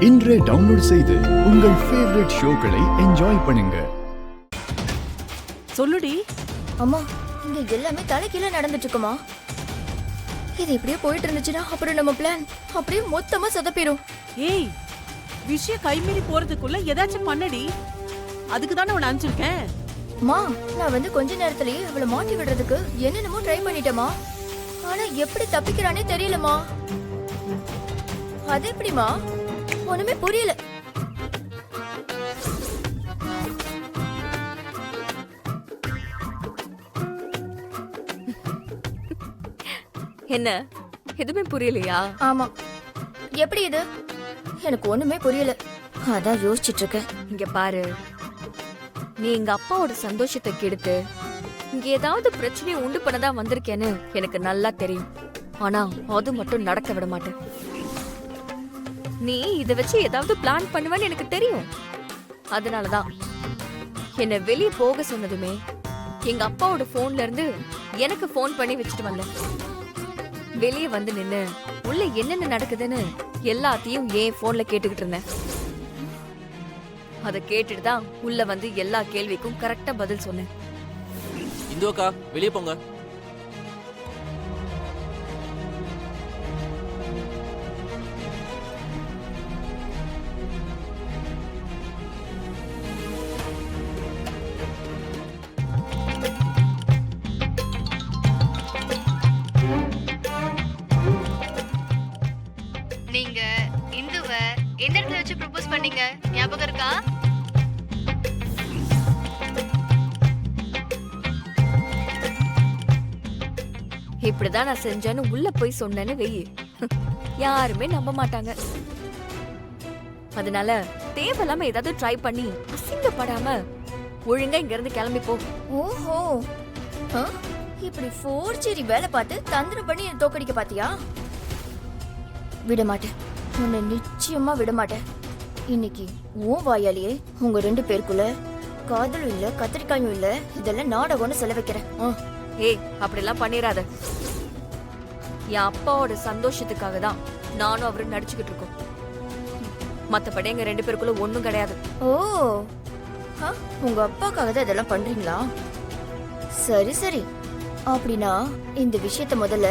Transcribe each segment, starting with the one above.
இன்றே டவுன்லோட் செய்து உங்கள் ஃபேவரட் ஷோக்களை என்ஜாய் பண்ணுங்க. சொல்லுடி. அம்மா, இங்க எல்லாமே தலைகீழ நடந்துட்டு இருக்குமா? இது இப்படியே போயிட்டு இருந்துச்சுன்னா அப்புறம் நம்ம பிளான் அப்படியே மொத்தமா சொதப்பிடும். ஏய், விஷயம் கைமீறி போறதுக்குள்ள ஏதாச்சும் பண்ணடி. அதுக்கு தானே உன்னை அனுப்பிச்சிருக்கேன். மா, நான் கொஞ்ச நேரத்திலேயே அவளை மாட்டி விடுறதுக்கு என்னென்னமோ ட்ரை பண்ணிட்டேமா. ஆனா எப்படி தப்பிக்கிறானே தெரியலமா. அது எப்படிமா? ஒண்ணுமே புரியல. என்ன, எதுவுமே புரியலையா? ஆமா, எப்படி இது? எனக்கு ஒண்ணுமே புரியல. அதான் யோசிச்சுட்டு இருக்கேன். இங்க பாரு, நீ எங்க அப்பாவோட சந்தோஷத்தை கெடுத்து இங்க ஏதாவது பிரச்சனையை உண்டு பண்ணதான் வந்திருக்கேன்னு எனக்கு நல்லா தெரியும். ஆனா அது மட்டும் நடக்க விட மாட்டேன். நீ இத வச்சு ஏதாவது பிளான் பண்ணுவேன்னு எனக்கு தெரியும். அதனாலதான் என்ன வெளியே போக சொன்னதுமே எங்க அப்பாவோட போன்ல இருந்து எனக்கு போன் பண்ணி வச்சுட்டு வந்தேன். வெளியே வந்து நின்னு உள்ள என்னென்ன நடக்குதுன்னு எல்லாத்தையும் ஏன் போன்ல கேட்டுக்கிட்டு இருந்தேன். அத கேட்டுட்டு தான் உள்ள வந்து எல்லா கேள்விக்கும் கரெக்டா பதில் சொன்னேன். இந்துக்கா, வெளியே போங்க. நீங்க இந்துவ எந்த இடத்துல வச்சு ப்ரொபோஸ் பண்ணீங்க, ஞாபகம் இருக்கா? இப்படிதான் நான் செஞ்சேன்னு உள்ள போய் சொன்னேன்னு வெயி, யாருமே நம்ப மாட்டாங்க. அதனால தேவையில்லாம ஏதாவது ட்ரை பண்ணி அசிங்கப்படாம ஒழுங்கா இங்க இருந்து கிளம்பி போ. ஓஹோ, இப்படி ஃபோர்ஜரி வேலை பார்த்து தந்திரம் பண்ணி என்ன தோக்கடிக்க பாத்தியா? விட மாட்டேன், உன்னை நிச்சயமா விட மாட்டேன். இன்னைக்கு உன் வாயாலேயே உங்க 2 பேருக்குள்ள காதலும் இல்ல கத்திரிக்காயும் இல்ல, இதெல்லாம் நாடகம்னு சொல்ல வைக்கிறேன். ஏய், அப்படிலாம் பண்ணிராத. என் அப்பாவோட சந்தோஷத்துக்காக தான் நானும் அவரும் நடிச்சுக்கிட்டு இருக்கோம். மத்தபடி எங்க 2 பேருக்குள்ள ஒண்ணும் கிடையாது. ஓ, உங்க அப்பாக்காக தான் இதெல்லாம் பண்றீங்களா? சரி சரி, அப்படின்னா இந்த விஷயத்த முதல்ல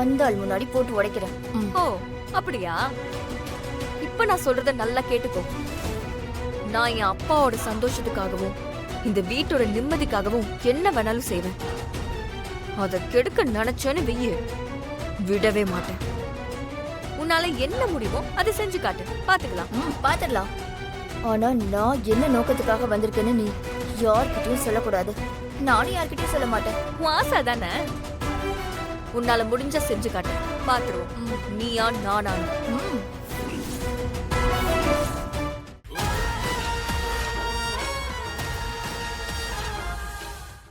அந்த ஆள் முன்னாடி போட்டு உடைக்கிறேன். ஓ, அப்படியா? இப்ப நான் சொல்றத நல்லா கேட்டுக்கோ. நான் என் அப்பாவோட சந்தோஷத்துக்காகவும் இந்த வீட்டோட நிம்மதிக்காகவும் என்ன வேணாலும் செய்வேன். அத கெடுக்க நினைச்சேன்னு வெய்ய விடவே மாட்டேன். உன்னால என்ன முடியுமோ அதை செஞ்சு காட்டு, பாத்துக்கலாம். பாத்துக்கலாம். ஆனா நான் என்ன நோக்கத்துக்காக வந்திருக்கேன்னு நீ யார்கிட்டயும் சொல்லக்கூடாது. நானும் யார்கிட்டயும் சொல்ல மாட்டேன். உன் ஆசை தானே, உன்னால முடிஞ்ச செஞ்சு காட்டு, பாத்துருவோம். நீயா நானா?